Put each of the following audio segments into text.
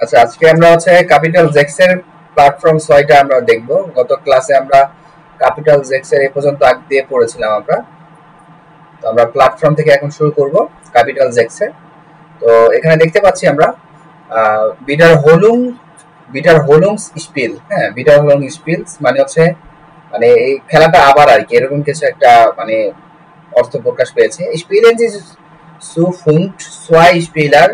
আচ্ছা, আজকে আমরা হচ্ছে ক্যাপিটাল জেক্স এর প্ল্যাটফর্ম 6টা আমরা দেখব। গত ক্লাসে আমরা ক্যাপিটাল জেক্স এর এই পর্যন্ত আগ দিয়ে পড়েছিলাম আমরা। তো আমরা প্ল্যাটফর্ম থেকে এখন শুরু করব ক্যাপিটাল জেক্স এর। তো এখানে দেখতে পাচ্ছি আমরা বিটার হোলুং স্পিল। হ্যাঁ, বিটার হোলুং স্পিলস মানে হচ্ছে মানে এই খেলাটা আবার আর কি এরকম কিছু একটা মানে অর্থ প্রকাশ পেয়েছে। স্পিলেন zu Punkt zwei Spieler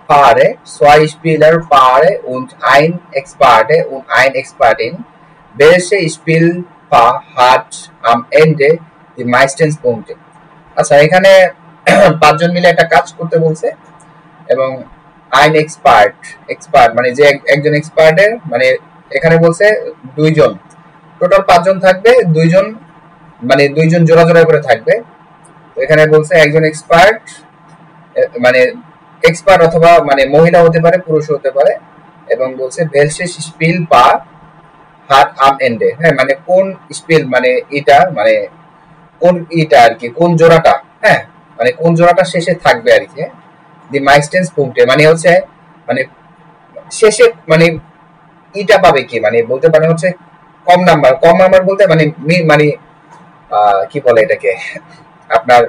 Paare, zwei Spieler Paare und ein Experte und ein Expertin. Welche Spielpaar hat am Ende die meisten Punkte? আচ্ছা, এখানে পাঁচজন মিলে একটা কাজ করতে বলছে এবং আইন এক্সপার্ট মানে যে একজন এক্সপার্টের মানে এখানে বলছে দুইজন, টোটাল পাঁচজন থাকবে, দুইজন মানে দুইজন জোড়া জোড়া করে থাকবে। এখানে বলছে একজন এক্সপার্ট মানে এক্সপার্ট অথবা মানে মহিলা হতে পারে, পুরুষ হতে পারে, এবং বলছে ভেলসে স্পিল পা হাত আম এন্ডে। হ্যাঁ, মানে কোন স্পিল মানে এটা মানে কোন ইটা আর কি, কোন জোড়াটা, হ্যাঁ মানে কোন জোড়াটা শেষে থাকবে আর কি। দি মাইস্টেন্স পুংটে মানে হচ্ছে মানে শেষে মানে ইটা পাবে কি, মানে বলতে পারে হচ্ছে কম নাম্বার বলতে মানে মানে কি বলে এটাকে আপনার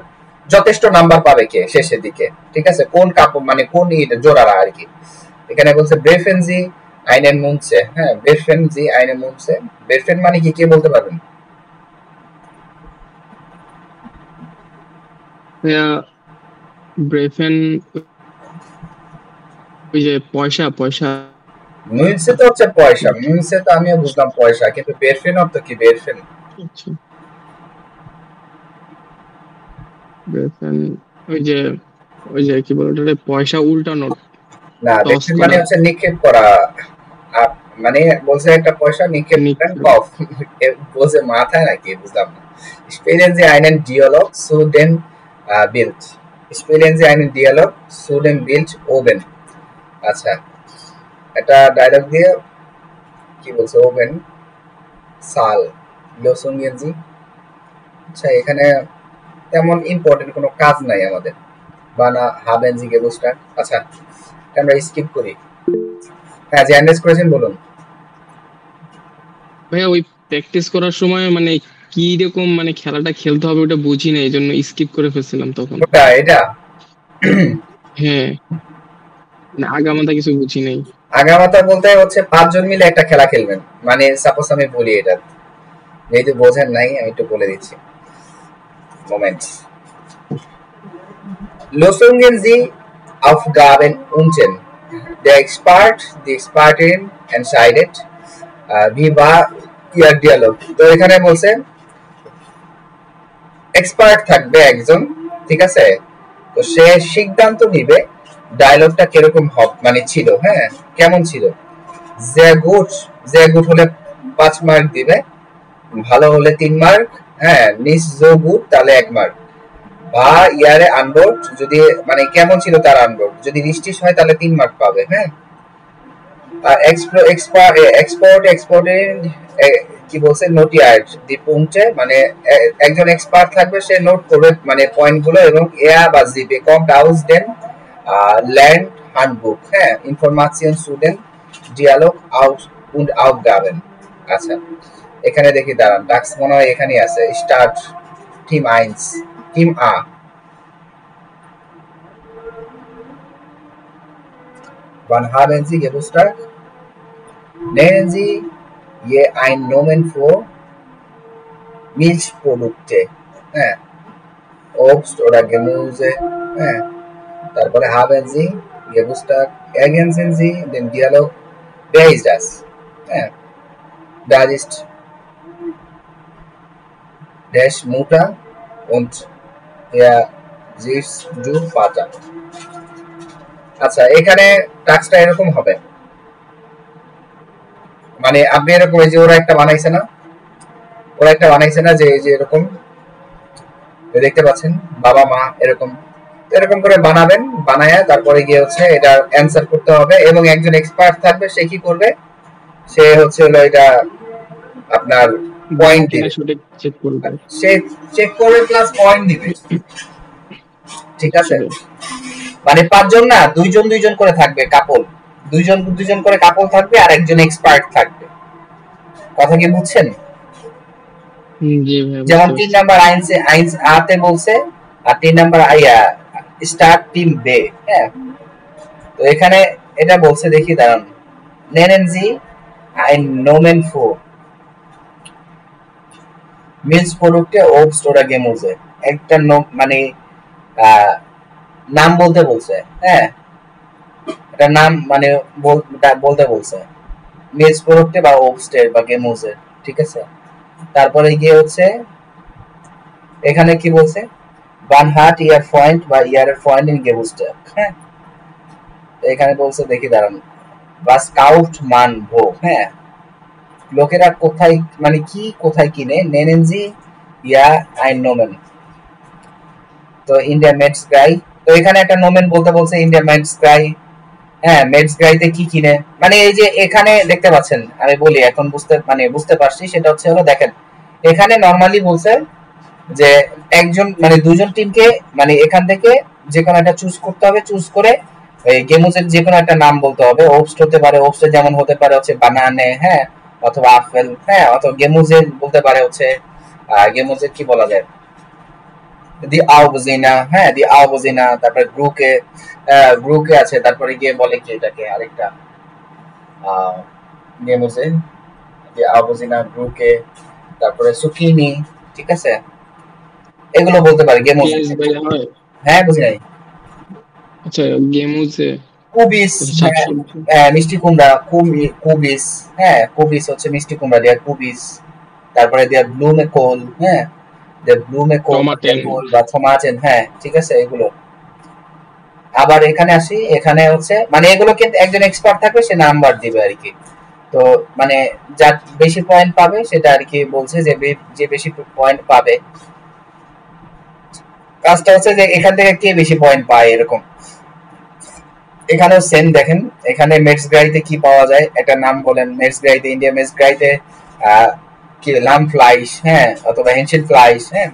যথেষ্ট নাম্বার পাবে কে শেষের দিকে, ঠিক আছে, কোন কাপড় মানে কোন জোড়ারা আর কি। এখানে বলছে ব্রেফেনজি আইনের মুনসে। হ্যাঁ, ব্রেফেনজি আইনের মুনসে, ব্রেফেন মানে কি, কে বলতে পারবেন? ব্রেফেন ওই যে পয়সা মুনসে তো হচ্ছে পয়সা, মুনসে তো আমিও বুঝলাম পয়সা, কিন্তু ব্রেফেন অর্থ কি? ব্রেফেন ব্রেফেন ওই যে কি বলে ওটা, পয়সা উল্টানো না, ব্রেফেন মানে হচ্ছে নিক্ষেপ করা, মানে বলছে একটা পয়সা নিক্ষেপ কফ বলছে মাথায় নাকি বুঝলাম না। স্পেলেন যে আইনেন ডিয়ালগ সুডেন বিল্ড, স্পেলেন যে আইনেন ডিয়ালগ সুডেন বিল্ড ওভেন। আচ্ছা, এটা ডায়লগ দিয়ে কি বলছে? ওভেন সাল লোসুংয়েনজি। আচ্ছা, এখানে তেমন ইম্পর্টেন্ট কোনো কাজ নাই আমাদের, বানা হাবেনজি গেবুস্টার। আচ্ছা, আমরা স্কিপ করি। হ্যাঁ, যে অ্যান্ড্রেস করেছেন বলুন। ভাইয়া ওই প্র্যাকটিস করার সময় মানে কি রকম মানে খেলাটা খেলতে হবে ওটা বুঝি না, এইজন্য স্কিপ করে ফেলছিলাম তখন। ওটা এটা হ্যাঁ, না আগামাথা কিছু বুঝি নাই। আগামাথা বলতে হচ্ছে পাঁচজন মিলে একটা খেলা খেলবেন, মানে সাপোজ আমি বলি এটা, যেহেতু বোঝেন নাই আমি একটু বলে দিচ্ছি। Moments Lösungen Sie Aufgaben unten. Der Expertin entscheidet, wie war Ihr Dialog. তো এখানে বলছে এক্সপার্ট থাকবে একজন, ঠিক আছে, তো সে সিদ্ধান্ত নিবে ডায়লগটা কিরকম মানে ছিল, হ্যাঁ কেমন ছিল। যে গুড হলে 5 মার্ক দিবে, ভালো হলে 3 মার্ক, হ্যাঁ নিস জো গুড তাহলে 1 মার্ক, বা ইয়ারে আনবোর্ড যদি মানে কেমন ছিল তার আনবোর্ড, যদি রিস্টিশ হয় তাহলে 3 মার্ক পাবে। হ্যাঁ, আর এক্সপোর্টের কি বলছে নোটিয়ার্ড দি পুংটে মানে একজন এক্সপার্ট থাকবে, সে নোট করবে মানে পয়েন্টগুলো, এবং এয়া বা জিপে কম্ট আউস দেন ল্যান্ড হ্যান্ডবুক। হ্যাঁ, ইনফরমেশন স্টুডেন্ট ডিয়ালগ আউট und Aufgaben। আচ্ছা, এখানে দেখি দাঁড়ান, টাস্ক মনে হয় এখানেই আছে, start team 1 team A। Wann haben Sie Geburtstag? Nennen Sie je ein Nomen für Milchprodukte, হ্যাঁ Obst oder Gemüse, হ্যাঁ তারপরে haben Sie Geburtstag, ergänzen Sie den Dialog, wer ist das? হ্যাঁ, das ist Dash Mutter und der siehst du Vater। আচ্ছা, এখানে টাস্কটা এরকম হবে, মানে আপনি এরকম এই যে ওরা একটা বানাইছে না যে এই যে এরকম দেখতে পাচ্ছেন বাবা মা এরকম এরকম করে বানাবেন, বানায়া তারপরে গিয়ে হচ্ছে এটা অ্যানসার করতে হবে, এবং একজন এক্সপার্ট থাকবে, সে কি করবে, সে হচ্ছে হলো এটা আপনার পয়েন্ট দিবে, সে চেক করবে প্লাস পয়েন্ট দিবে, ঠিক আছে। মানে পাঁচজন না, দুইজন করে থাকবে কাপল, দুইজন দুইজন করে কাপল থাকবে আর একজন এক্সপার্ট থাকবে। কথা কি বুঝছেন? জি ভাই যেমন বুঝতে 3 পারছি। নাম্বার আইনস আতে বলছে, আর 3 নাম্বার আইয়া স্টার্ট টিম বে। হ্যাঁ, তো এখানে এটা বলছে, দেখি দাঁড়ান। nennen Sie ein Nomen für Milchprodukte, Obst oder Gemüse। একটা মানে নাম বলতে বলছে। হ্যাঁ, এটা নাম মানে বলতে বলছে, মিল্ক প্রোডাক্টে বা ওবস্টের বা গেমুজের। ঠিক আছে, তারপরে গিয়ে হচ্ছে এখানে কি বলছে, ওয়ান হার্ট ইয়ার পয়েন্ট বা ইয়ারের পয়েন্ট ইন গেমুজটা। হ্যাঁ, তো এখানে বলছে, দেখি দাঁড়ান, বা স্কাউট মান ভো। হ্যাঁ, লোকেরা কোথায় মানে কি কোথায় কিনে, নেনেনজি ইয়া আইন নোমেন। তো ইন্ডিয়া মেডস গাই, তো এখানে একটা নোমেন বলতে বলছে, ইন্ডিয়া মেডস গাই। হ্যাঁ, মেডস গাইতে কি কিনে, মানে এই যে এখানে দেখতে পাচ্ছেন, আমি বলি এখন বুঝতে পারছি, সেটা হচ্ছে হলো দেখেন, এখানে নরমালি বলছে যে একজন মানে দুজন টিমকে মানে এখান থেকে যে কোনো একটা চুজ করতে হবে, চুজ করে এই গেমুজের যে কোনো একটা নাম বলতে হবে। ওবস্ট হতে পারে, ওবস্টে যেমন হতে পারে হচ্ছে বানানে। হ্যাঁ, অথবা আপেল। হ্যাঁ, অথবা গেমুজের বলতে পারে হচ্ছে গেমুজের কি বলা যায়, দি আউবজিনা। হ্যাঁ, দি আউবজিনা। তারপরে গ্রুকে, গ্রুকে আছে। তারপরে গিয়ে বলে কি এটাকে আরেকটা গেমুজে, দি আউবজিনা, গ্রুকে, তারপরে সুকিনি। ঠিক আছে, এগুলো বলতে পারে গেমুজে। কেস ভাই হয়। হ্যাঁ, বুঝি নাই। আচ্ছা গেমুজে কুবিস। হ্যাঁ, শাকসবজি। মিষ্টি কুমড়া, কুবিস। হ্যাঁ, কুবিস হচ্ছে মিষ্টি কুমড়া দিয়া কুবিস। তারপরে দিয়া ব্লুমে কোল। হ্যাঁ, ব্লুমে কোল টমাটেন। বা থমাচেন। হ্যাঁ, ঠিক আছে, এগুলো। আবার এখানে আসি, এখানে হচ্ছে মানে এগুলো কিন্তু একজন এক্সপার্ট থাকবে, সে নাম্বার দিবে আর কি। তো মানে যার বেশি পয়েন্ট পাবে সেটা আর কি বলছে, যে যে বেশি পয়েন্ট পাবে, কাজটা হচ্ছে যে এখান থেকে কে বেশি পয়েন্ট পায় এরকম। এখানেও সেম দেখেন, এখানে মেটস গাড়িতে কি পাওয়া যায়, একটা নাম বলেন। মেটস গাড়িতে, ইন্ডিয়া মেটস গাড়িতে কি লাম ফ্লাইস। হ্যাঁ, অথবা হেনশিল ফ্লাইস। হ্যাঁ,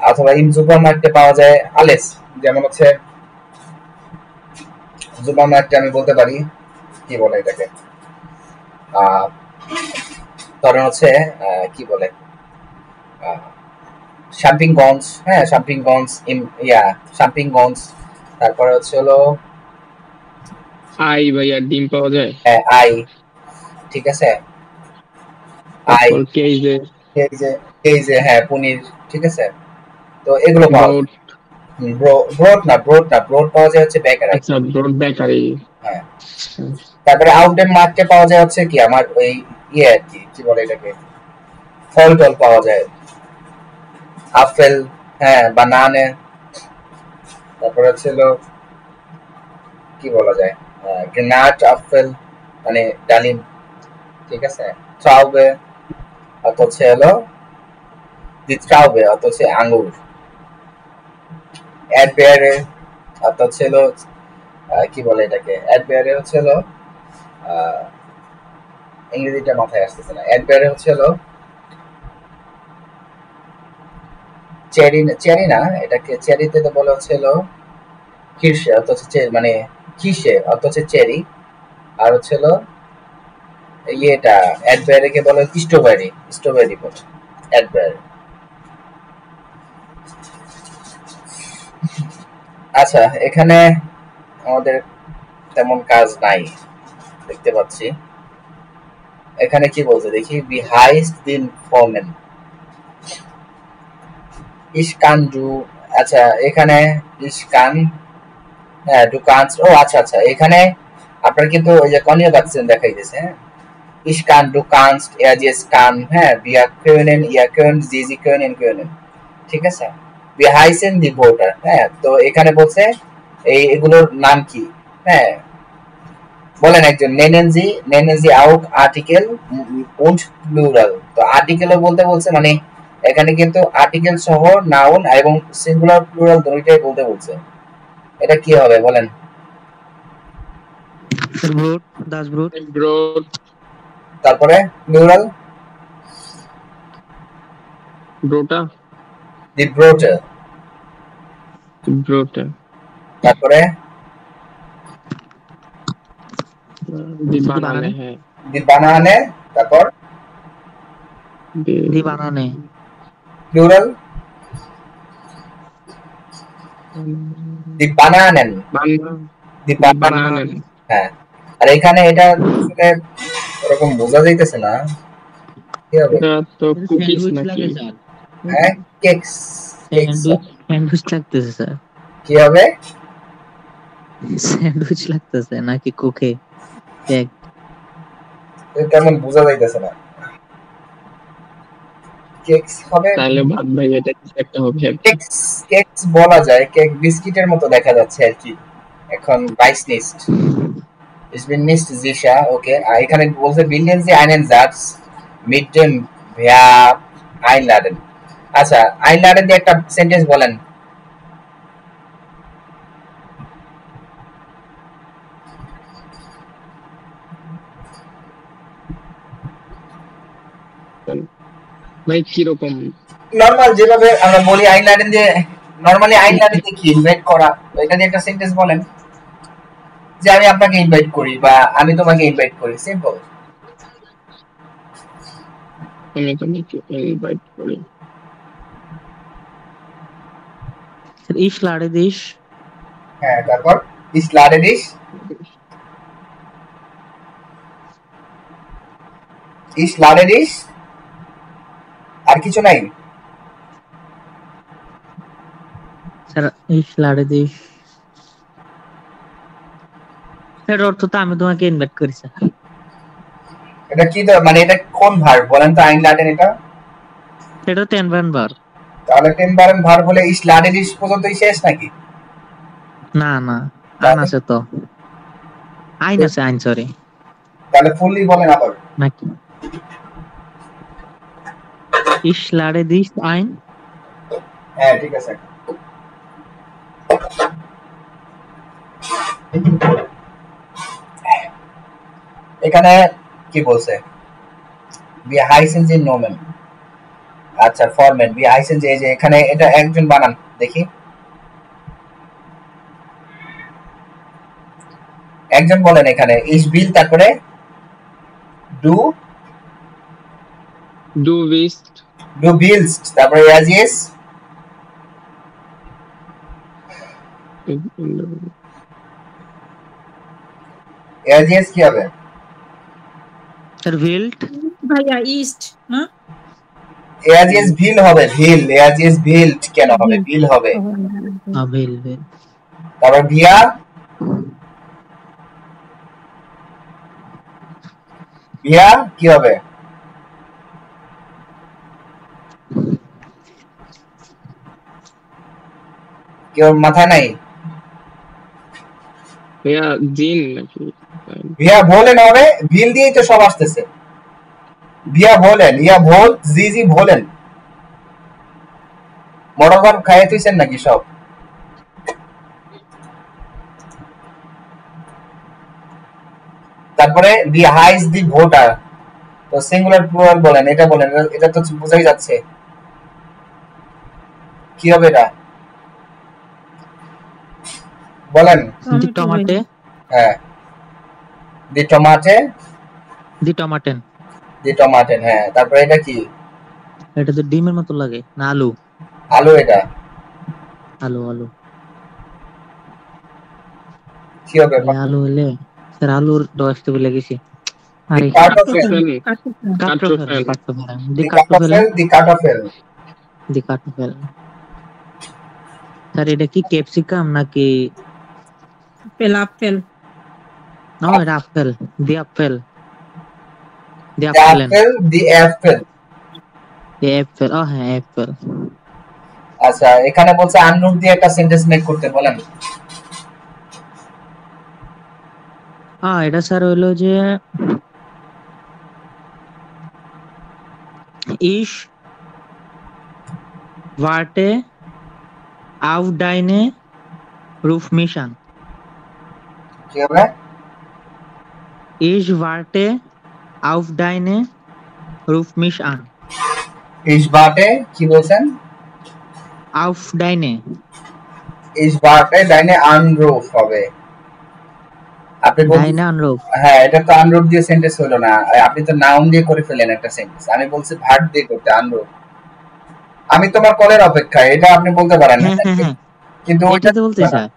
অথবা ইন সুপার মার্কেটে পাওয়া যায় আলেস। যেমন হচ্ছে সুপার মার্কেটে আমি বলতে পারি কি বলে এটাকে, ধরেন হচ্ছে কি বলে, শাম্পিংগঞ্জ। হ্যাঁ, শাম্পিংগঞ্জ ইয়া শাম্পিংগঞ্জ। তারপরে হচ্ছে হলো আই ভাইয়া ডিম পাওয়া যায়। আই। ঠিক আছে, আই। তারপর কেজে। এই যে এই যে হ্যাঁ, পনির। ঠিক আছে, তো এগুলো পাওয়া যায়। ব্রড। ব্রড পাওয়া যায় হচ্ছে বেকারি। আচ্ছা ব্রড বেকারি। হ্যাঁ, তারপরে আউটডোর মার্কেটে পাওয়া যায় হচ্ছে কি আমার ওই ইয়ে আর কি, কি বলে এটাকে, ফল টল পাওয়া যায়, আপেল। হ্যাঁ, বানানে। তারপরে ছিল কি বলা যায়, গ্রেনাট আপেল, মানে ডালিম। ঠিক আছে, ট্রাউবে, অত হচ্ছে হলো দি ট্রাউবে, অত হচ্ছে আঙ্গুর। অ্যাডবেয়ারে, অত হচ্ছে হলো কি বলে এটাকে, অ্যাডবেয়ারে হচ্ছে হলো আহ, ইংরেজিটা মাথায় আসতেছে না। অ্যাডবেয়ারে হচ্ছে হলো চেরি, চেরি না, এটাকে চেরিতে তো বলে হচ্ছে হলো কিরসে, অত হচ্ছে মানে কিসে, অত হচ্ছে চেরি। আর হচ্ছে হলো ইয়েটা অ্যাডবেয়ারে কে বলে স্ট্রবেরি, স্ট্রবেরি বলে অ্যাডবেয়ারে। আচ্ছা, এখানে আমাদের তেমন কাজ নাই দেখতে পাচ্ছি। এখানে কি বলছে দেখি, বি হাইস্ট দিন ফোমেন ইসকান ডু। আচ্ছা, এখানে ইসকান, হ্যাঁ ডু কান্স। ও আচ্ছা আচ্ছা, এখানে আপনার কিন্তু ওই যে কনিয়া বাচ্চেন দেখাই দিয়েছে। হ্যাঁ, ইসকান ডু কানস্ট এজিএস কান। হ্যাঁ, বিয়া কেউনেন ইয়া কেউন জিজি কেউনেন কেউনেন। ঠিক আছে, বি হাইসেন দি ভোটার। হ্যাঁ, তো এখানে বলছে এই এগুলোর নাম কি। হ্যাঁ, বলেন একজন, নেনেনজি আউক আর্টিকেল উন্ড প্লুরাল। তো আর্টিকেলও বলতে বলছে, মানে এখানে কিন্তু আর্টিকেল সহ নাউন এবং সিঙ্গুলার প্লুরাল দুটোই বলতে বলছে। এটা কি হবে বলেন? স্যার ব্রোড, দাস ব্রোড। ব্রড। তারপরে প্লুরাল, ব্রোটা। দি ব্রোটার। ব্রোটা। তারপরে দি বানানে হ্যাঁ দি বানানে তারপর দি বানানে প্লুরাল দি বানানেন দি বানানেন হ্যাঁ আর এখানে এটা আসলে এরকম বোঝা যাইতেছে না কি হবে এটা তো কুকিজ স্যান্ডউইচ নাকি লাগে স্যার হ্যাঁ কেকস স্যান্ডউইচ লাগতেছে স্যার কি হবে স্যান্ডউইচ লাগতেছে নাকি কুকে কেক তেমন বোঝা যাইতেছে না কেকস হবে তাহলে বাদ ভাই এটা কিছু একটা হবে কেকস কেকস বলা যায় কেক বিস্কিটের মতো দেখা যাচ্ছে আর কি এখন 22 নিস্ট Ich bin nicht sicher, okay. এখানে বলছে bilden Sie einen Satz mit dem Verb einladen. আচ্ছা einladen দিয়ে একটা সেন্টেন্স বলেন ভাই কি রকম নরমাল যেভাবে আমরা বলি einladen দিয়ে নরমালি einladen দিয়ে কি ইনভাইট করা এটা দিয়ে একটা সেন্টেন্স বলেন যে আমি আপনাকে ইনভাইট করি বা আমি তোমাকে ইনভাইট করি সিম্পল আমি তোমাকে ইনভাইট করি স্যার ich lade dich হ্যাঁ তারপর ich lade dich ich lade dich আর কিছু নাই স্যার ich lade dich এর অর্থ তো আমি তোমাকে ইনভাইট করি স্যার এটা কি মানে এটা কোন ভার্ব বলেন তো einladen এটা এটা 10 বারন ভার তাহলে 10 বারেন ভার্ব হলে ich lade dich পর্যন্তই শেষ নাকি না না আন আছে তো আইন আছে আইন সরি তাহলে ফুললি বলেন আবার নাকি ich lade dich ein হ্যাঁ ঠিক আছে এখানে কি বলছে বি হাইসেন যে নোমেন আচ্ছা ফরম্যাট বি হাইসেন যে এখানে এটা একজন বানান দেখি একজন বলেন এখানে ইস বিল তারপরে ডু ডু উইস্ট ডু বিলস্ট তারপরে ইয়াজিস ইয়াজিস কি হবে স্যার ভিল্ট ভাইয়া ইস্ট না ইয়াজিস ভিল হবে ভিল ইয়াজিস ভিল্ট কেন হবে ভিল হবে ভিল ভিল তারপর ভিয়া ভিয়া কি হবে কেউ মাথায় নাই ভাইয়া জিন নাকি ভিয়া ভোলেন হবে ভিল দিয়েই তো সব আসতেছে ভিয়া ভোলেন ইয়া ভোল জি জি ভোলেন মোটর ভার্ব খাইয়ে তুইছেন নাকি সব তারপরে দি হাইস দি ভোটার তো সিঙ্গুলার প্লুরাল বলেন এটা তো বোঝাই যাচ্ছে কি হবে এটা বলেন দি টমাটে হ্যাঁ দি টমাটে দি টমাটেন দি টমাটেন হ্যাঁ তারপরে এটা কি এটা তো ডিমের মতো লাগে না আলু আলু এটা আলু আলু কি হবে আলু হলে স্যার আলুর দশটা বলে গেছি আরে কার্টোফেল কার্টোফেল দি কার্টোফেল দি কার্টোফেল স্যার এটা কি ক্যাপসিকাম নাকি আপেল নো এটা আপেল দি আপেল দি অ্যাপেল দি অ্যাপেল দি অ্যাপেল ও হ্যাঁ অ্যাপেল আচ্ছা এখানে বলছে আনরুট দিয়ে একটা সেন্টেন্স মেক করতে বলেন এটা স্যার হলো যে ich warte auf deine Rufmission কি হবে ich warte auf deine Rufmission ich warte কি বলছেন auf deine ich warte deine Anruf হবে আপনি বলতে ডাইনা অনুরূপ। হ্যাঁ, এটা তো আনরূপ দিয়ে সেন্টেন্স হলো না, আপনি তো নাউন দিয়ে করে ফেলেন একটা সেন্টেন্স। আমি বলছি ভার্ব দিয়ে করতে আনরূপ। আমি তোমার কলের অপেক্ষায়, এটা আপনি বলতে পারেন না, হ্যাঁ হ্যাঁ হ্যাঁ, কিন্তু ওইটা এটাই তো বলতে চাই।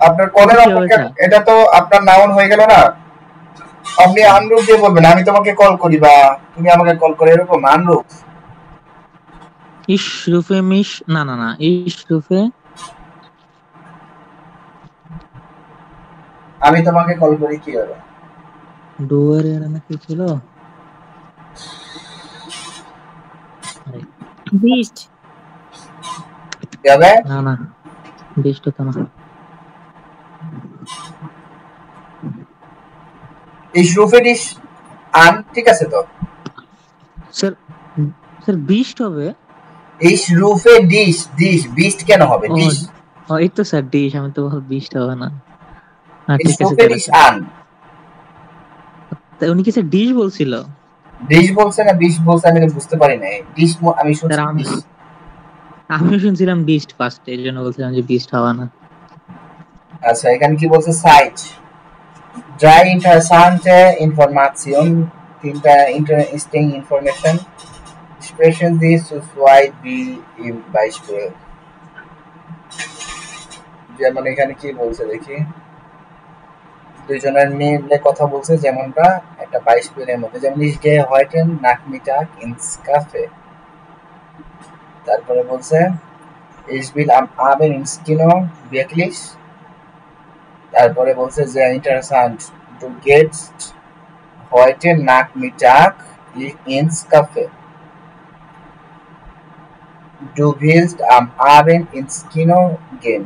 আপনার এটা কলের কি হবে অপেক্ষা, স্যার? এটা তো আপনার নাউন হয়ে গেল না। আপনি আনরূপ দিয়ে বলবেন, আমি তোমাকে কল করি বা তুমি আমাকে কল করে, এরকম আনরূপ। ইশরুফে মিশ, না না না, ইশরুফে আমি তোমাকে কল করি কি হবে? ডুয়ার এর না কি ছিল? বিস্ট কি হবে? না না, বেস্ট তো না ইশরুফে ডিশ আন, ঠিক আছে তো? স্যার। স্যার বিস্ট হবে। ইশরুফে ডিশ, ডিশ বিস্ট কেন হবে? ও ডিশ ও, এই তো স্যার ডিশ, আমি তো বল বিস্ট হবে না। হ্যাঁ ঠিক আছে ইশরুফে স্যার, ডিশ আচ্ছা। আন। তা উনি কি স্যার ডিশ বলছিল? ডিশ বলছে না বিশ বলছে, আমি তো বুঝতে পারি না। ডিশ আমি স্যার শুনছি ডিশ। আমিও শুনছিলাম বিস্ট ফার্স্ট, এই জন্য বলছিলাম যে বিস্ট হবে না। আচ্ছা, এখানে কি বলছে? সাইট drei interessante Informationen, interesting information. Sprechen Sie zu zweit wie im Beispiel. যেমন এখানে কি বলছে দেখি, দুইজনের মিলে কথা বলছে যেমনটা একটা বাইশপিলের মধ্যে, যেমন ich gehe heute Nachmittag ins Café। তারপরে বলছে ich will am Abend ins Kino, wirklich। তারপরে বলছে sehr interessant, du gehst heute Nachmittag ins Café, du willst am Abend ins Kino gehen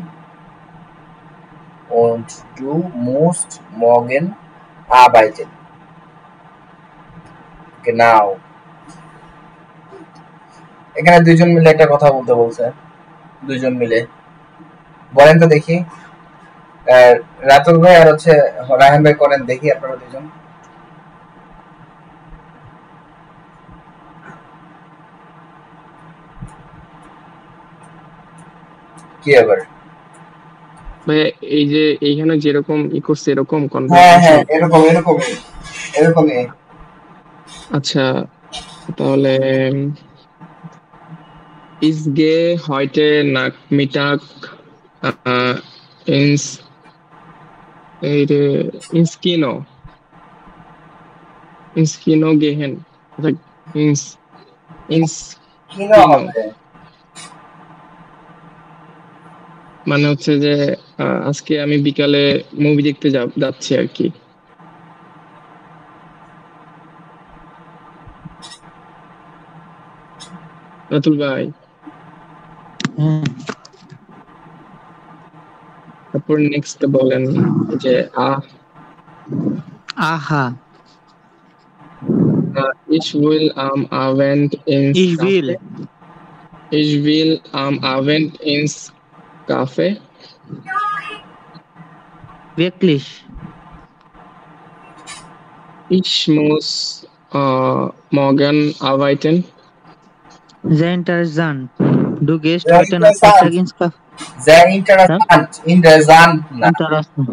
und du musst morgen arbeiten। Genau। এখানে দুইজন মিলে একটা কথা বলতে বলছে, দুইজন মিলে বলেন তো দেখি। রাতুল ভাই আর হচ্ছে রায়হান ভাই করেন দেখি আপনারা দুইজন। কি আবার? ভাই এই যে এইখানে যেরকম ই করছে এরকম হ্যাঁ হ্যাঁ, কনভারসেশন। এরকম এরকমই এরকমই। আচ্ছা তাহলে ich gehe heute Nachmittag ins ins Kino, ins Kino gehen, also ins কি না Kino হবে? মানে হচ্ছে যে আজকে আমি বিকালে মুভি দেখতে যাচ্ছি আর কি। রাতুল ভাই, হ্যাঁ। তারপর নেক্সট বলেন যে আহা, ich will am Abend ins ich will, Café, ich will am Abend ins Café, wirklich, ich muss morgen arbeiten, sehr interessant, du gehst Sehr heute interessant, Nachmittag ins Café. sehr Hä? interessant, interessant না। Interessant,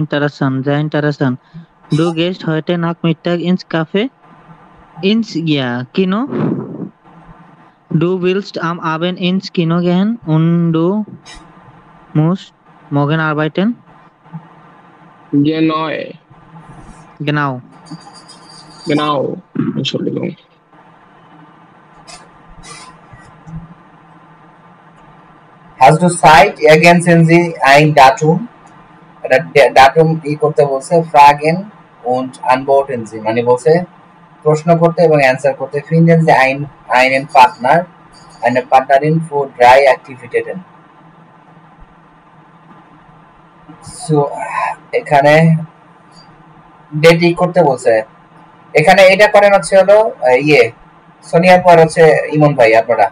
interessant, sehr interessant, du gehst heute Nachmittag ins Café, ins, ja, Kino, du willst am Abend ins Kino gehen und du musst morgen arbeiten. genau, Genau, genau, Entschuldigung, Hast du Zeit, ergänzen Sie ein Datum? এটা datum ই করতে বলছে, fragen und antworten Sie, মানে বলছে প্রশ্ন করতে এবং answer করতে। finden Sie einen Partner, eine Partnerin für 3 Aktivitäten। So, এখানে ডেট ই করতে বলছে। এখানে এটা করেন হচ্ছে হলো ইয়ে সোনিয়ার পর হচ্ছে ইমন ভাই, আপনারা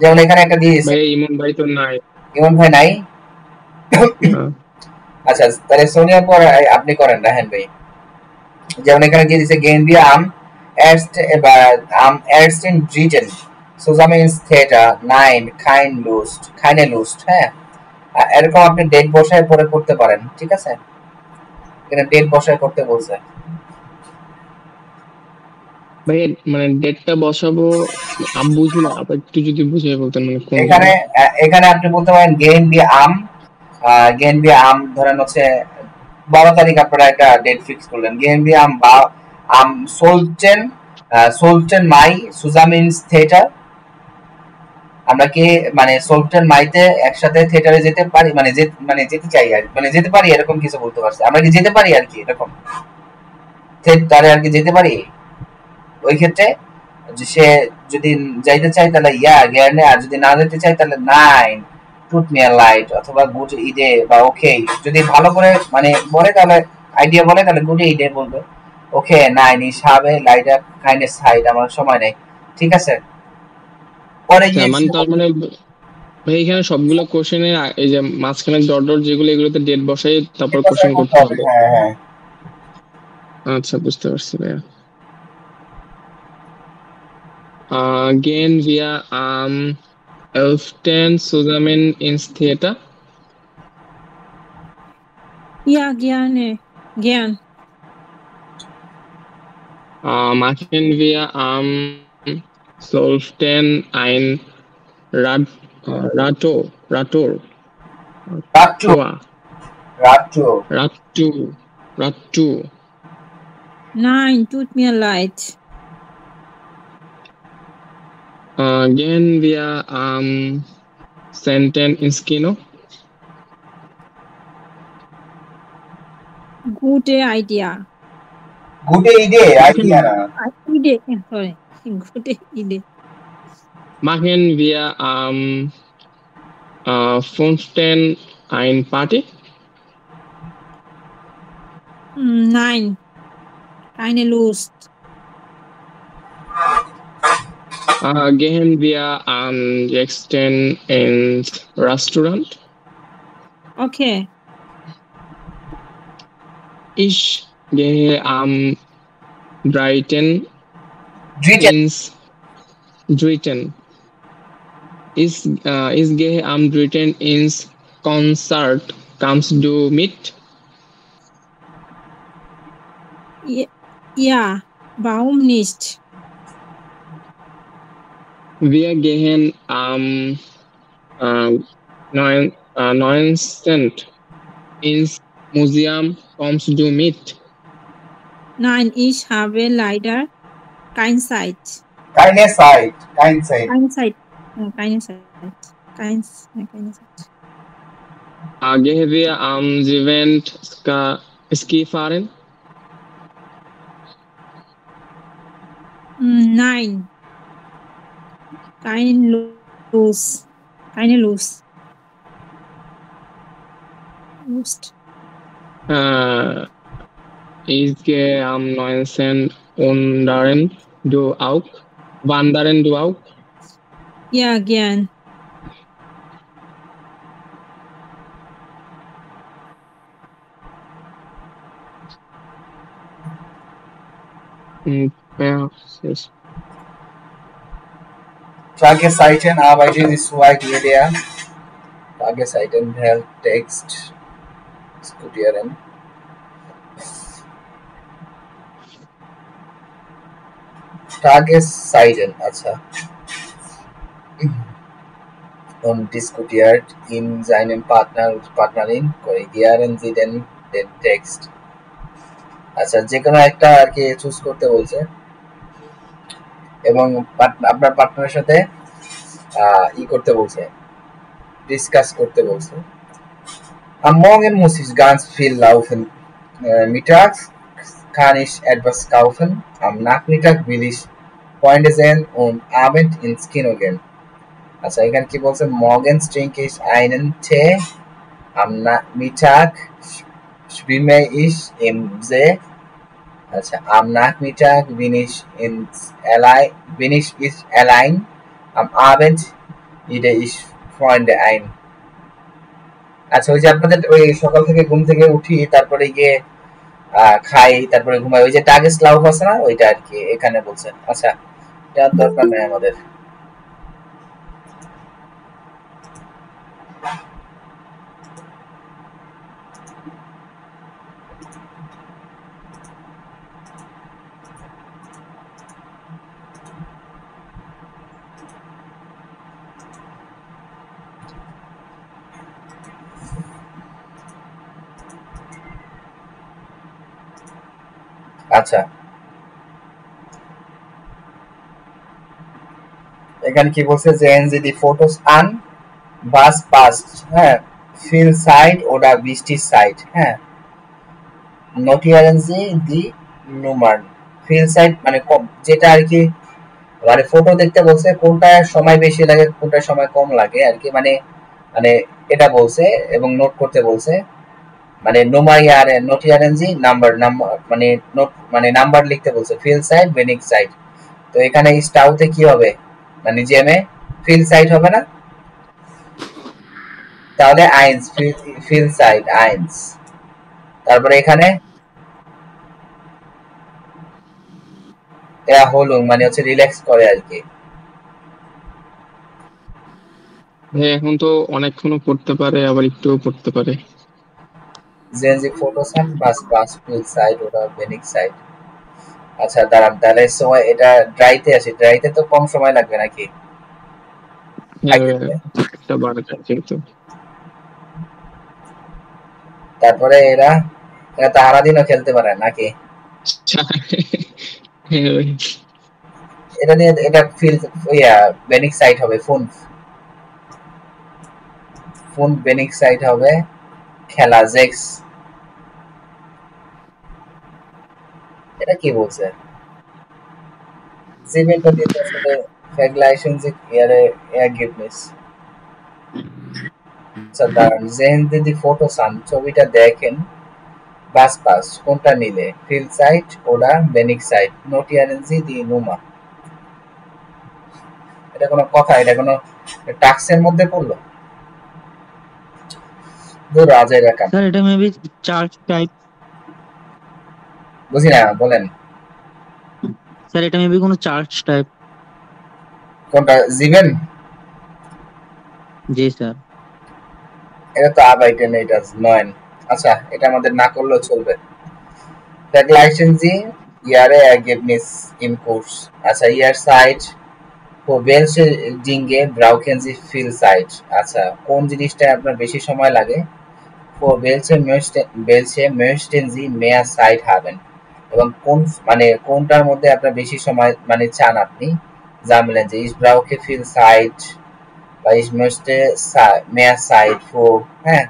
যেমন এখানে একটা দিয়ে দিয়েছে। ভাই ইমন ভাই তো নাই। ইমন ভাই নাই? না। আচ্ছা, তাহলে সোনিয়ার পর আপনি করেন রাহেন ভাই। যেমন এখানে দিয়ে দিয়েছে gehen wir am 1. Dritten zusammen ins Theater, nein keine Lust, হ্যাঁ। এরকম আপনি ডেট বসায় পরে করতে পারেন, ঠিক আছে? এখানে ডেট বসায় করতে বলছে। ভাই মানে ডেটটা বসাবো আমি বুঝি না, আপনি একটু যদি বুঝিয়ে বলতেন মানে কোন এখানে এখানে আপনি বলতে পারেন গেন বি আম, গেন বি আম ধরেন হচ্ছে 12 তারিখ আপনারা একটা ডেট ফিক্স করলেন, গেন বি আম বা আম সোলটেন মাই সুজামিনস থিয়েটার। আমরা কি মানে সোলটেন মাইতে একসাথে থিয়েটারে যেতে পারি, মানে মানে যেতে চাই আর মানে যেতে পারি এরকম কিছু বলতে পারছি, আমরা কি যেতে পারি আর কি এরকম থিয়েটারে আর কি যেতে পারি। ওই ক্ষেত্রে যে সে যদি যাইতে চায় তাহলে ইয়া গেনে, আর যদি না যেতে চায় তাহলে নাইন টুট মি আ লাইট অথবা গুড ইডে বা ওকে। যদি ভালো করে মানে বলে তাহলে আইডিয়া বলে তাহলে গুড ইডে বলবে, ওকে নাইন ইস হবে লাইট কাইন্ডনেস হাইট, আমার সময় নেই, ঠিক আছে? পরে গিয়ে মানে তার মানে ভাই এখানে সবগুলো কোশ্চেনের এই যে মাঝখানে ডট ডট যেগুলো এগুলোতে ডেট বসাই তারপর কোশ্চেন করতে হবে। হ্যাঁ হ্যাঁ আচ্ছা বুঝতে পারছি ভাইয়া। Gehen wir am 11. zusammen ins Theater? Ja, gerne. Gern. Machen wir am 12. ein Radtour. রাট্টু Tour. রাট্টু Radtour. Nein, tut mir leid. Gehen wir am 10. ins Kino? Gute Idea. গুড ইডে আইডিয়া না। Idee. Sorry. Gute Idee. Machen wir am 15. ein Party? Nein. Keine Lust. Gehen wir am 6. ins Restaurant? Okay. Ich gehe am 13. ins Dritten. Ich gehe am 13. ins Konzert. Kommst du mit? Ja, warum nicht? Wir gehen am 19. ins Museum. Kommst du mit? Nein, ich habe leider keine Zeit. keine Zeit. Keine Zeit. Keine Zeit. Keine Zeit. Gehen wir am 7. Ski fahren? Nein. Keine Lust. Keine Lust. Ich gehe am 19. Wandern. Du auch? Wandern du auch? Ja, gern. Ja, yes. Tageszeiten arbeiten ist weit jeder. Tageszeiten hält Text diskutieren. Tageszeiten, আচ্ছা। Und diskutiert in seinem Partnerin korrigieren Sie den Text. আচ্ছা যে কোনো একটা আর কি choose করতে বলছে এবং আপনার পার্টনারের সাথে ই করতে বলছে, ডিসকাস করতে বলছে। Am Morgen muss ich ganz viel laufen. Mittags kann ich etwas kaufen. Am Nachmittag will ich Freunde sehen und Abend ins Kino gehen. আচ্ছা এখানে কি বলছে? Morgens trinke ich einen Tee. Am Mittag schwimme ich im See. আচ্ছা am Nachmittag bin ich allein. Am Abend lade ich Freunde ein. আচ্ছা ওই যে আপনাদের ওই সকাল থেকে ঘুম থেকে উঠি তারপরে গিয়ে খাই তারপরে ঘুমাই, ওই যে টাগেস লাউফ আছে না ওইটা আর কি এখানে বলছেন। আচ্ছা এটা দরকার নেই আমাদের। আচ্ছা, এখানে কি বলছে যে এনজিডি ফটোস আন বাস পাস্ট, হ্যাঁ, ফিল সাইড ওটা বৃষ্টির সাইড, হ্যাঁ, নটিয়ারেন্সি দি নুমার, ফিল সাইড মানে যেটা আর কি মানে ফটো দেখতে বলছে কোনটা সময় বেশি লাগে কোনটা সময় কম লাগে আর কি, মানে মানে এটা বলছে এবং নোট করতে বলছে, মানে নোমারিয়ার নোটিয়ারেন্সি নাম্বার নাম্বার মানে নোট মানে নাম্বার লিখতে বলছে, ফিল সাইড বেনিক সাইড। তো এখানে স্টাউতে কি হবে, মানে জেমে ফিল সাইড হবে না, তাহলে আইন্স ফিল সাইড আইন্স। তারপরে এখানে এরা হলো মানে হচ্ছে রিল্যাক্স করে আর কি। হ্যাঁ এখন তো অনেকক্ষণও পড়তে পারে আবার একটুও পড়তে পারে। জেনজি ফটোসান বাস বাস ফিল সাইড ওটা বেনিক সাইড। আচ্ছা দাঁড়ান, তাহলে সময় এটা ড্রাইতে আসি, ড্রাইতে তো কম সময় লাগবে নাকি? একটা বার যেহেতু তারপরে এরা এরা তাহারা দিনও খেলতে পারে নাকি? এটা নিয়ে এটা ফিল বেনিক সাইট হবে, ফোন ফোন বেনিক সাইট হবে, খেলা জেক্স। এটা কি বলছে? জিমেন্টো দিতে আসলে ফ্যাগলাইশনজিক এয়ারগিভনেস। আচ্ছা দাঁড়ান, জেহেন দিদি ফটো সান ছবিটা দেখেন, বাস পাস কোনটা নিলে, ফিল সাইট ওরা বেনিক সাইট, নোটিয়ারেন্সি দি নুমা। এটা কোনো কথা, এটা কোনো টাক্সের মধ্যে পড়লো? দূর রাজের কাম। স্যার এটা মেবি চার্জ টাইপ। বুঝি না, বলেন। স্যার এটা মেবি কোনো চার্জ টাইপ। কোনটা জিমেন? জি স্যার। এটা তো আবাইটেন, এটা নয়। আচ্ছা এটা আমাদের না করলেও চলবে। Vergleichen ihre Ergebnisse im Kurs. আচ্ছা ইয়ার সাইট ও welche Dinge brauchen Sie viel Zeit? আচ্ছা কোন জিনিসটা আপনার বেশি সময় লাগে? welche möchten Sie mehr Zeit haben? এবং কোন মানে কোনটার মধ্যে আপনার বেশি সময় মানে চান আপনি? জানলেন যে ich brauche viel Zeit বা ich möchte mehr Zeit für, হ্যাঁ,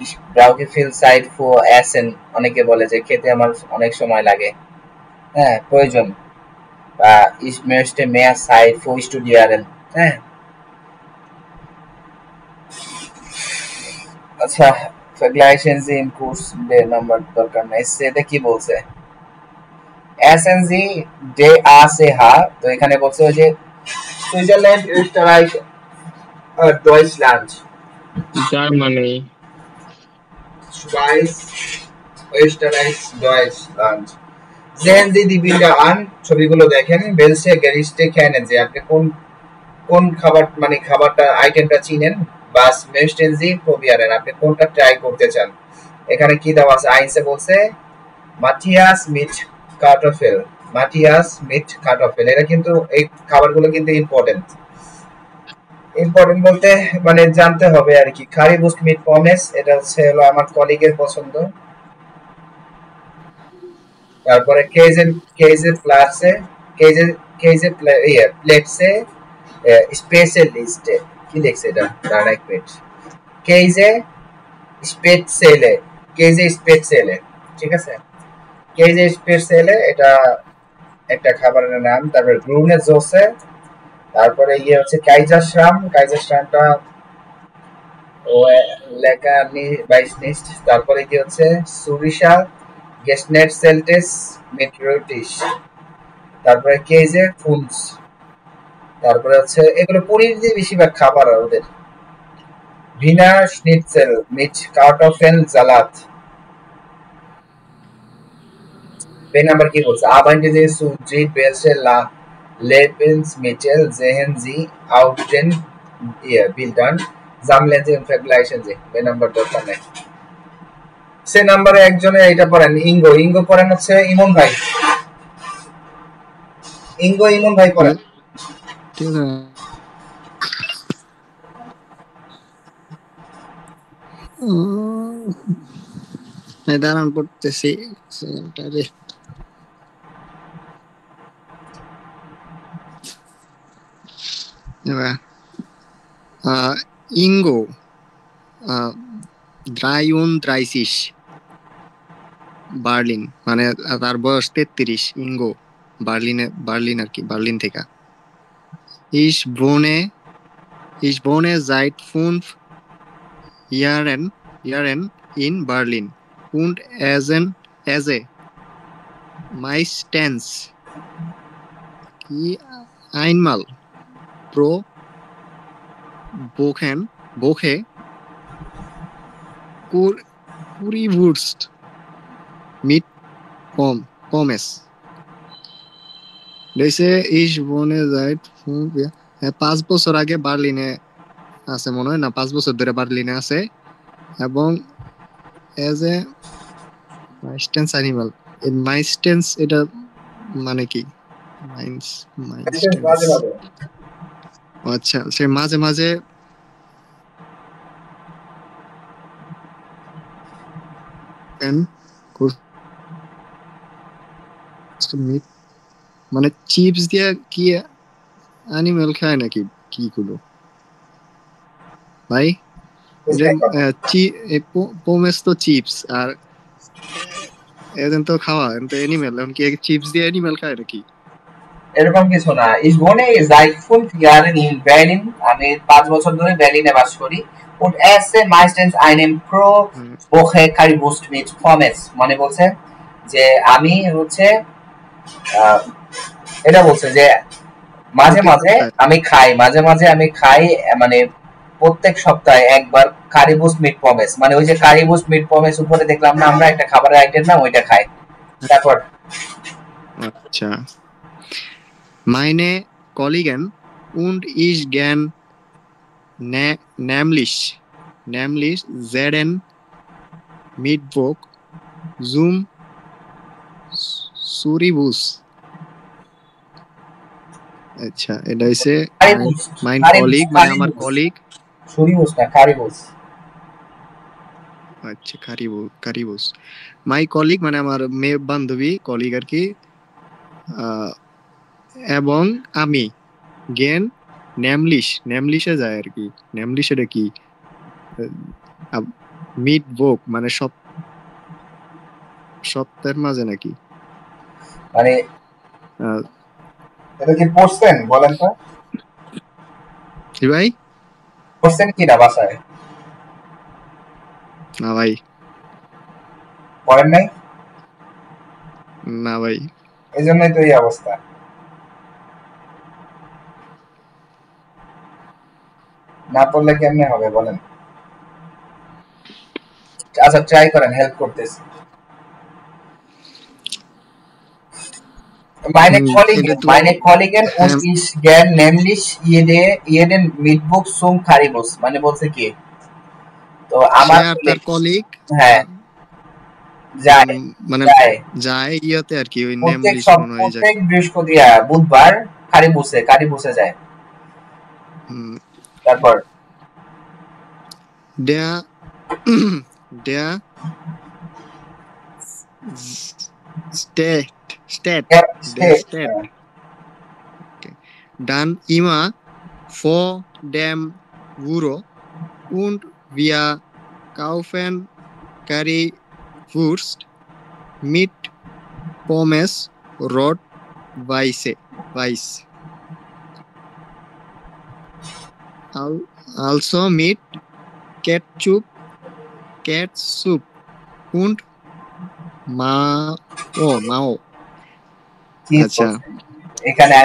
ich brauche viel Zeit für Essen, অনেকে বলে যে খেতে আমার অনেক সময় লাগে, হ্যাঁ, প্রয়োজন, বা ich möchte mehr Zeit für studieren, হ্যাঁ। আচ্ছা vergleichen Sie im Kurs der number দরকার নাই, সেটা কি বলছে? essen Sie de a se ha, তো এখানে বলছে যে Switzerland, österreich R deutschland, Germany, Schweiz, Österreich, Deutschland। sehen Sie die Bilder an, ছবিগুলো দেখেন, welche Gerichte kennen Sie, আপনি কোন কোন খাবার মানে খাবারটা আইটেমটা চিনেন, was möchten Sie probieren, আপনি কোনটা ট্রাই করতে চান। এখানে কি দেওয়া আছে, আইনসে বলছে মাটিয়াস মিট কার্টোফেল, মাটিয়াস মিট কার্টোফেল, এটা কিন্তু এই খাবারগুলো কিন্তু ইম্পর্টেন্ট। ইম্পর্টেন্ট বলতে মানে জানতে হবে আর কি। কারিবুস্ট মিট পমেস, এটা হচ্ছে হলো আমার কলিগের পছন্দ। তারপরে কেজে প্লাসে কেজে প্লেটসে স্পেশালিস্টে, কি লিখছে এটা, দাঁড়া এক মিনিট, কেজে স্পেটসেলে, ঠিক আছে, কেজে স্পেটসেলে এটা একটা খাবারের নাম। তারপরে গ্রুনে জোসে, তারপরে ইয়ে হচ্ছে কাইজারশ্রামটা ও লেখা বাইশনিস্ট, তারপরে কি হচ্ছে সুরিশা গেস্টনেট সেলটেস মেট্রোটিস, তারপরে কেজে ফুলস, তারপরে হচ্ছে এগুলো পনির দিয়ে বেশিরভাগ খাবার আর ওদের। ভিনা স্নিটসেল মিট কার্টোফেল জালাত। বে নাম্বার কি বলছে, আবান্টে যে সুজি বেলসে লা Lebensmittel sehen Sie auf den Bildern, sammeln Sie und vergleichen Sie। বে নাম্বার দরকার নেই। সে নাম্বারে একজনের এটা পড়েন, ইঙ্গো পড়েন হচ্ছে ইমন ভাই। ইমন ভাই পড়েন। ঠিক আছে। দাঁড়ান পড়তেছি। ইঙ্গো 33 বার্লিন, মানে তার বয়স 33। ইঙ্গো বার্লিন আর কি, বার্লিন থেকে। Ich wohne seit 5 Jahren in Berlin und esse meistens einmal pro Woche Currywurst mit Pommes. Ich wohne seit 5 Jahren. 5 বছর আগে বার্লিনে আছে মনে হয়, না 5 বছর ধরে বার্লিনে আছে, এবং এজ এ মাইস্টেন্স অ্যানিমাল। এই মাইস্টেন্স এটা মানে কি? আচ্ছা, সে মাঝে মাঝে মানে চিপস দিয়ে কি অ্যানিমেল খায় নাকি কি গুলো ভাই? পোমেস তো চিপস, আর এজন তো খাওয়া তো অ্যানিমেল, এখন কি চিপস দিয়ে অ্যানিমেল খায় নাকি? এরকম কিছু না। Ich wohne seit 5 Jahren in Berlin, আমি 5 বছর ধরে বার্লিনে বাস করি। und esse meistens einen pro Woche Currywurst mit Pommes, মানে বলছে যে আমি হচ্ছে এটা বলছে যে মাঝে মাঝে আমি খাই মানে প্রত্যেক সপ্তাহে একবার কারিবুস্ট মিট পমেস, মানে ওই যে কারিবুস্ট মিট পমেস উপরে দেখলাম না আমরা একটা খাবারের আইটেম না, ওইটা খাই। তারপর আচ্ছা, meine Kollegen und ich gern nämlich jeden Mittwoch zum Currywurst। আচ্ছা, এটা হইছে মাইন কলিগ, মানে আমার কলিগ। Currywurst না, কারিবুস্ট। আচ্ছা, কারিবুস্ট। মাই কলিগ মানে আমার মেয়ে বান্ধবী, কলিগ আর কি, এবং আমি গেন নেমলিশে যায় আর কি। নেমলিশ এটা কি? মিট বোক মানে সপ্তাহের মাঝে নাকি, মানে এটা কি পড়ছেন বলেন তো? কি ভাই পড়ছেন কি না বাসায়? না ভাই, পড়েন নাই? না ভাই, এই জন্যই তো এই অবস্থা। না পড়লে কেমনে হবে বলেন? আচ্ছা, ট্রাই করেন, হেল্প করতেছি। Meine Kollegen und ich gern nämlich jeden Mittwoch zum Currywurst, মানে বলছে কি? তো আমার কলিগ হ্যাঁ যায় ইয়াতে আর কি, ওই নেমলিশ মনে হয় যায় প্রত্যেক বৃহস্পতিবার বুধবার কারিবুসে যায়। তারপর der Stadt dann immer vor dem Büro und wir kaufen Currywurst mit Pommes rot-weiß. Also mit Ketchup und Mao. আচ্ছা, এখানে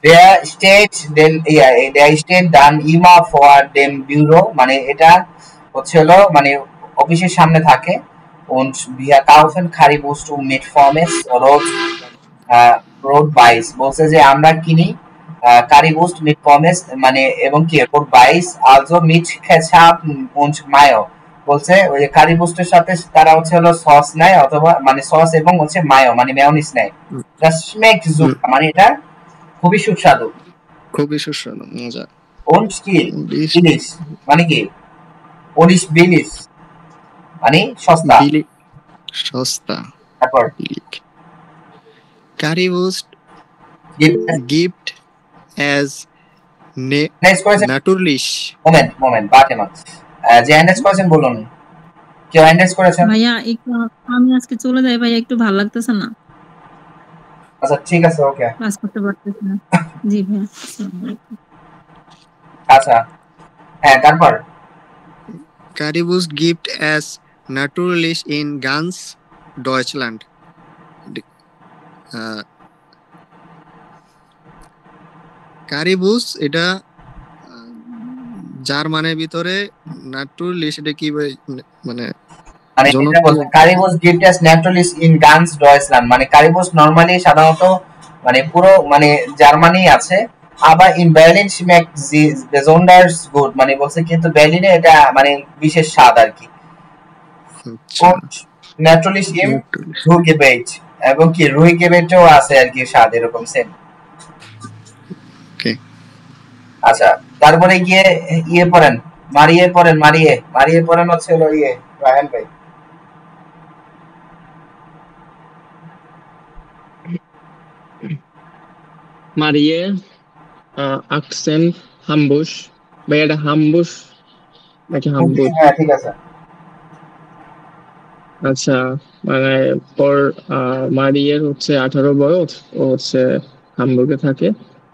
der steht dann immer vor dem Büro, মানে এটা হচ্ছে হলো মানে অফিসের সামনে থাকে। und wir kaufen Currywurst mit Pommes rot-weiß, বলছে যে আমরা কিনি Currywurst mit Pommes, মানে এবং কি rot-weiß, also mit Ketchup und Mayo, বলছে ওই যে কারি বুস্টের সাথে তারা হচ্ছে হলো সস নেয় অথবা মানে সস এবং হচ্ছে মায়ো মানে মেয়োনিজ নেয়। das schmeckt super মানে এটা খুবই সুস্বাদু। খুবই সুস্বাদু মজা। und কি বিলিশ মানে কি und বিলিশ মানে সস্তা বিলি সস্তা। তারপর কারিবুস্ট গিফট অ্যাজ নেক্সট কোয়েশ্চেন naturlich মোমেন্ট warte mal যে হ্যান্ডেস করেছেন বলুন কেউ হ্যান্ডেস করেছেন? ভাইয়া একটু আমি আজকে চলে যাই ভাইয়া, একটু ভালো লাগতেছে না, আচ্ছা ঠিক আছে ওকে ক্লাস করতে পারতেছি না। জি ভাইয়া আসসালামু আলাইকুম। আচ্ছা হ্যাঁ তারপর Currywurst gibt es natürlich in ganz Deutschland. কারিবুস এটা জার্মানের ভিতরে naturally সেটা কি মানে মানে এটা বলতে কারিবুস গিফট এস ন্যাচারালিস ইন গানস ডয়েচল্যান্ড মানে কারিবুস নরমালি সাধারণত মানে পুরো মানে জার্মানি আছে, আবার in Berlin schmeckt sie besonders gut মানে বলছে কিন্তু বার্লিনে এটা মানে বিশেষ স্বাদ আর কি। ন্যাচারালিস ইন রুইগেবেট এবং কি রুইগেবেটও আছে আর কি স্বাদ এরকম সেম। ওকে আচ্ছা তারপরে গিয়ে মারিয়ে পড়েন হচ্ছে হলো রায়হান ভাই। মারিয়ে আকসেন্ট হামবুশ ভাই, এটা হামবুশ নাকি হামবুশ? হ্যাঁ ঠিক আছে। আচ্ছা মানে ওর মারিয়ের হচ্ছে 18 বয়স, ও হচ্ছে হামবুর্গে থাকে।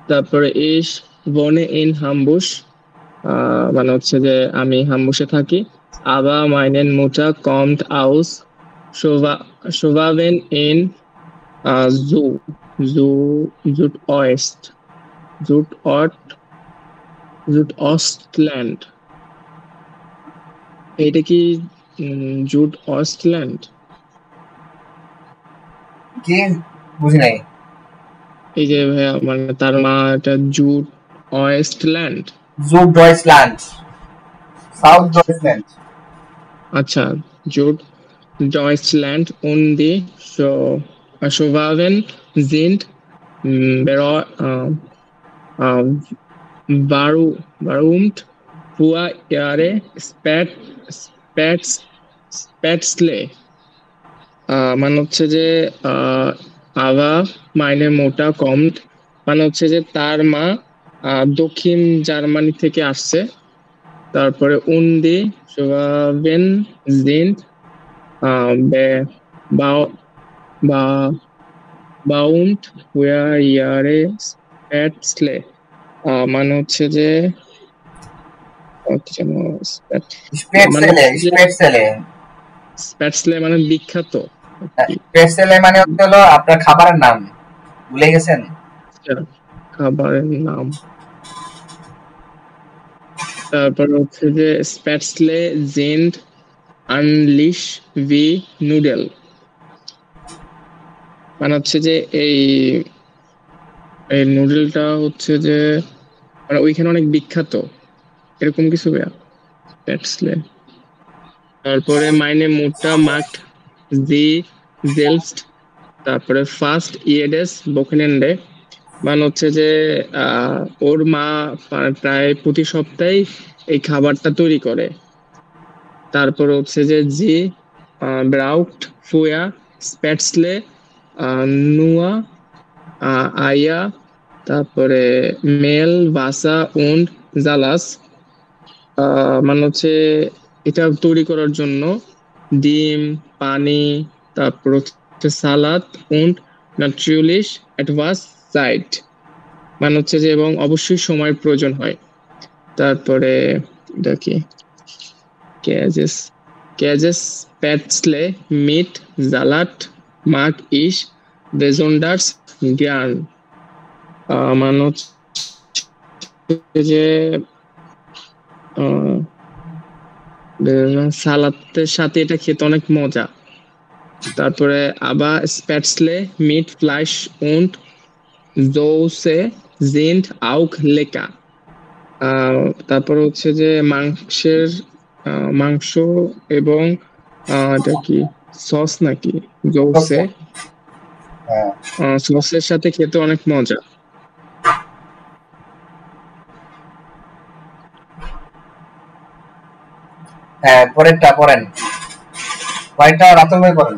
তারপরে ইস বনে ইন হামবুশ মানে হচ্ছে যে আমি হামবুশে থাকি। আবা মাইনেন মুটা কমট আউস শোভাবেন ইন জু জু জুট অয়েস্ট জুট অস্টল্যান্ড। এইটা কি জুট অস্টল্যান্ড? কি বুঝি নাই। এই যে ভাইয়া মানে তার মা এটা জুট অয়েস্টল্যান্ড জুট ডয়েচল্যান্ড সাউথ ডয়েচল্যান্ড। আচ্ছা জুট Deutschland und die Schwaben sind berühmt für ihre Spätzle মানে হচ্ছে যে আভা মাইনে মোটা কমট মানে হচ্ছে যে তার মা দক্ষিণ জার্মানি থেকে আসছে। তারপরে উন্দি শোভাবেন জিন্ট বাউন্ড হুয়ার ইয়ারে স্প্যাটসলে মানে হচ্ছে যে স্প্যাটসলে মানে বিখ্যাত। স্প্যাটসলে মানে হলো আপনার খাবারের নাম, ভুলে গেছেন খাবারের নাম। তারপর হচ্ছে যে স্প্যাটসলে জিন্ট আনলিশ ভি নুডেল মানে হচ্ছে যে এই নুডলটা হচ্ছে যে মানে ওইখানে অনেক বিখ্যাত এরকম কিছু। স্প্যাটসলে তারপরে মাইনে মোটা মাক্ট জি জেলস্ট তারপরে ফার্স্ট ইয়েডেস বকেনেন্ডে মানে হচ্ছে যে ওর মা প্রায় প্রতি সপ্তাহে এই খাবারটা তৈরি করে। তারপর হচ্ছে যে জি ব্রাউট ফুয়া স্প্যাটসলে নুয়া আয়া তারপরে মেল ভাসা উন্ড জালাস মানে হচ্ছে এটা তৈরি করার জন্য ডিম পানি তারপর হচ্ছে সালাদ উন্ড ন্যাচারালিশ অ্যাডভান্স সাইট মানে হচ্ছে যে এবং অবশ্যই সময়ের প্রয়োজন হয়। তারপরে এটা কি ক্যাজেস প্যাটসলে মিট জালাট মাক ইস বেজন্ডার্স জ্ঞান মানে হচ্ছে যে সালাদের সাথে এটা খেতে অনেক মজা। তারপরে আবার স্প্যাটসলে মিট ফ্লাইশ উন্ড জোসে জিন্ট আউক লেকা তারপর হচ্ছে যে মাংসের মাংস এবং এটা কি সস নাকি জৌসে, হ্যাঁ সসের সাথে খেতে অনেক মজা। হ্যাঁ, পরেরটা পড়েন, রাতুল ভাই পড়েন।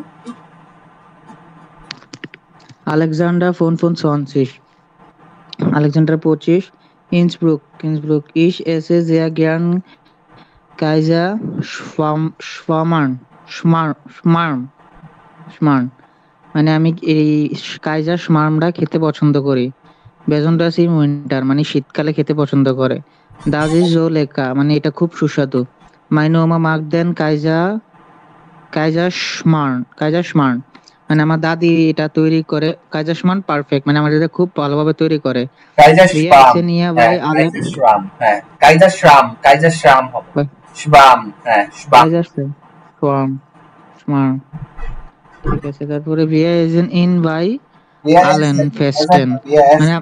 Alexander von Sonzig. Alexander 25, Innsbruck. Ich esse sehr gern Kaiser Schmarrn. মানে আমি এই কাইজার schmarrnটা খেতে পছন্দ করি। Besonders im Winter মানে শীতকালে খেতে পছন্দ করে। Das ist so lecker মানে এটা খুব সুস্বাদু। Meine Oma mag den Kaiser Schmarrn মানে আমার দাদি এটা তৈরি করে। Kaiser Schmarrn পারফেক্ট মানে আমার এটা খুব ভালোভাবে তৈরি করে। কাইজার Wir শ্রাম, essen hier হ্যাঁ bei allen কাইজার শ্রাম, হ্যাঁ কাইজার শ্রাম হবে, শ্বাম, হ্যাঁ শ্বাম। Kaiser Schmarrn ঠিক আছে। তারপরে Wir essen ihn bei allen Festen মানে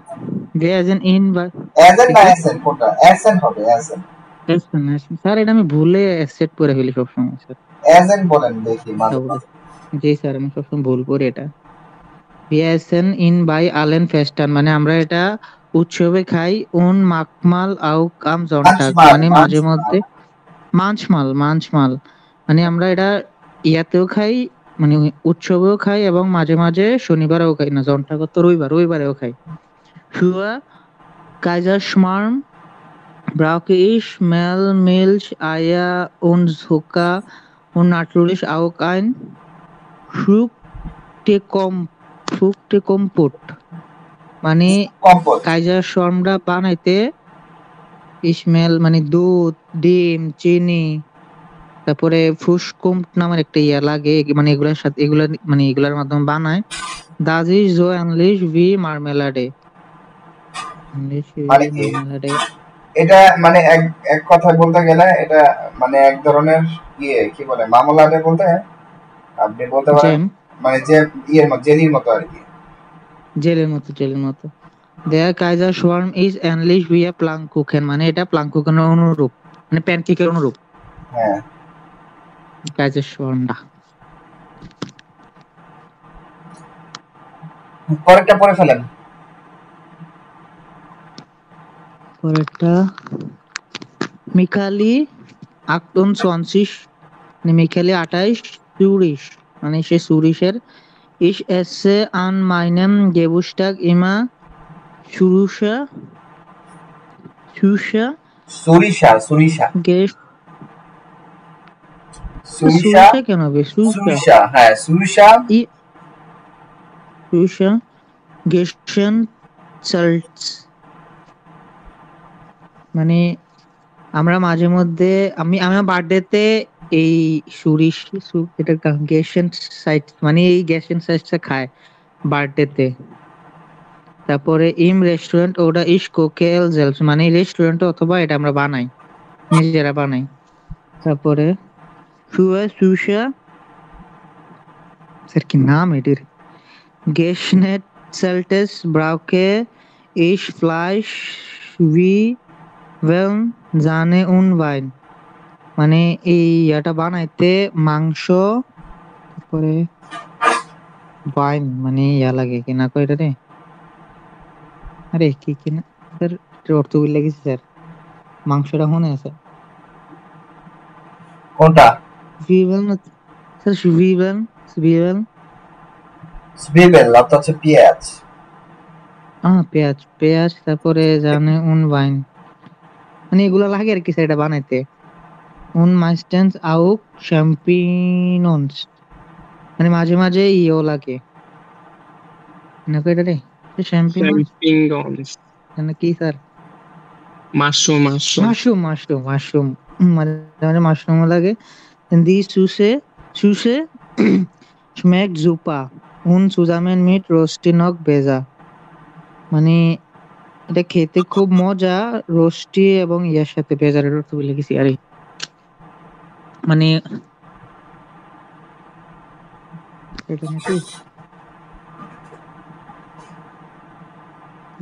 Wir essen ihn bei agent কি না স্যার? এসেন, কোনটা এসেন হবে, এসেন স্যার এটা আমি ভুলে সেট করে ফেলি সবসময় স্যার। এজেন্ট বলেন দেখি মাঝে মাঝে। জি স্যার আমি সবসময় ভুল করি এটা। Wir essen ihn bei allen Festen মানে আমরা এটা উৎসবে খাই। Und manchmal auch am Sonntag মানসমাল, মানে মাঝে মানসমাল, মধ্যে manchmal মানে আমরা এটা ইয়াতেও খাই মানে উৎসবেও খাই এবং মাঝে মাঝে শনিবারেও খাই, না Sonntag তো রবিবারেও খাই। Für Kaiserschmarrn brauche ich Mehl, Milch, Eier und Zucker und natürlich auch ein Früchtekompott মানে কম্পোজ, কাইজার শর্মটা বানাইতে ইসমেল মানে দুধ, ডিম, চিনি, তারপরে ফুসকুম নামের একটা ইয়া লাগে মানে এগুলোর সাথে এগুলার মাধ্যমে বানায়। Das ist so ähnlich wie Marmelade. মানে কি এটা, মানে এক এক কথায় বলতে গেলে এটা মানে এক ধরনের ইয়ে কি বলে মামলাটে বলতে আপনি বলতে পারেন, জ্যাম, মানে যে ইয়ের মতো জেলির মতো আর কি। জেলের মতো। Der Kaiserschmarrn is ähnlich wie a Pfannkuchen মানে এটা প্লাঙ্কুকেনের অনুরূপ মানে প্যানকেকের অনুরূপ হ্যাঁ কাইজারশর্মটা। পরেরটা পড়ে ফেলেন। পরেরটা মিখালি 28 মানে মিখালি 28 চুরিশ মানে সে চুরিশের Ich esse an meinem Geburtstag immer Churusha Chusha সুরিশা, সুরিশা, Gesch সুরিশা, Churusha কেন হবে Churusha সুরিশা, হ্যাঁ সুরিশা, I Churusha Geschen Salz মানে আমরা মাঝে মধ্যে আমি আমার বার্থডেতে এই এটা গ্যাসেন সাইট মানে এই গ্যাসেন সাইটটা খায় বার্থডেতে। তারপরে ইম রেস্টুরেন্ট ওটা ইস কোকেল জেলস মানে রেস্টুরেন্টে অথবা এটা আমরা বানাই, নিজেরা বানাই। তারপরে সুশা স্যার কি নাম এটির গেশনেট সেলটেস ব্রাউকে ইস ফ্লাইশ উই ওয়েল জানে উন ওয়াইন মানে এই এটা বানাইতে মাংস তারপরে ওয়াইন মানে ইয়া লাগে কিনা কয় এটা রে, আরে কি কিনা স্যার এটার অর্থ ভুলে গেছি স্যার, মাংসটা মনে আছে কোনটা? সুইভেল না স্যার সুইভেল সুইভেল স্পিবেল অর্থাৎ হচ্ছে পেঁয়াজ। পেঁয়াজ তারপরে জানে উন ওয়াইন মানে এগুলা লাগে আর কি স্যার এটা বানাইতে। উন মাইস্টেন্স আউক চ্যাম্পিয়নস মানে মাঝে মাঝে ইয়েও লাগে না কয় এটা রে চ্যাম্পিয়ন চ্যাম্পিয়নস মানে কি স্যার মাশরুম মাশরুম মাঝে মাঝে মাশরুমও লাগে। Die Süße schmeckt super und zusammen mit Rösti noch besser মানে এটা খেতে খুব মজা রোস্টি এবং ইয়ার সাথে বেজারের অর্থ বলে গেছি আরে মানে এটা নাকি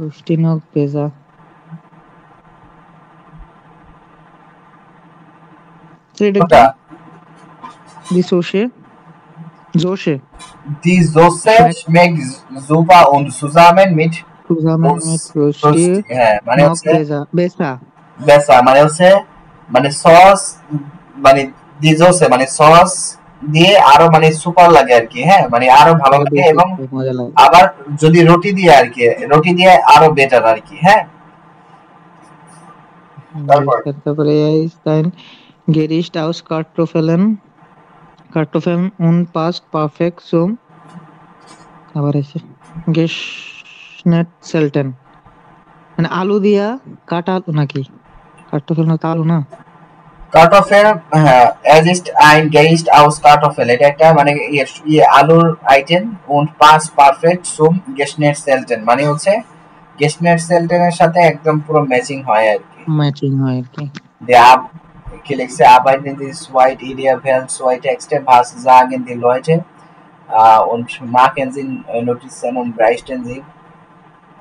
রোস্টি নক বেজা এটা কি ওটা দি সোশে জোশে die Soße schmeckt super und zusammen mit zusammen mit Frühstück, Frühstück হ্যাঁ মানে noch হচ্ছে besser বেসা মানে হচ্ছে মানে সস মানে die Soße মানে সস দিয়ে আরো মানে সুপার লাগে আর কি, হ্যাঁ মানে আরো ভালো আরো লাগে বেশি এবং মজা লাগে আবার যদি রুটি দিয়ে আর কি, রুটি দিয়ে আরো বেটার আর কি, হ্যাঁ। তারপর তারপরে ist ein Gericht aus Kartoffeln und passt perfekt zum আবার আছে Geschnetzelten মানে আলু দিয়া কাটা আলু নাকি কার্টোফেল না আলু না কার্টফেল, হ্যাঁ es ist ein Gericht aus Kartoffel, এটা একটা মানে আলুর item und passt perfect zum Geschnetzelten মানে হচ্ছে Geschnetzelten এর সাথে একদম পুরো ম্যাচিং হয় আর কি। ম্যাচিং হয় আর কি Der Galaxie arbeiten die White Area Welt White Texte, was sagen die Leute und machen sie Notizen und berichten sie.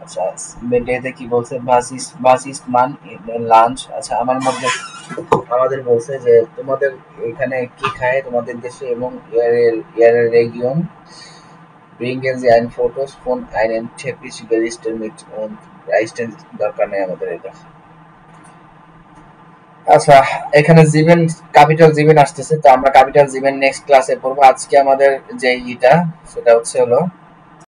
আচ্ছা মেডেতে কি বলছে was ist man in lunch, আচ্ছা আমাদের বলছে যে তোমাদের এখানে কি খায় তোমাদের দেশে এবং ihre Region bringen sie ein Fotos von einem typisch Gerichten mit und berichten দরকার নেই আমাদের এটা। আচ্ছা এখানে জিমেন ক্যাপিটাল জিমেন আসতেছে, তো আমরা ক্যাপিটাল জিমেন নেক্সট ক্লাসে পড়বো। আজকে আমাদের যে ইটা সেটা হচ্ছে হলো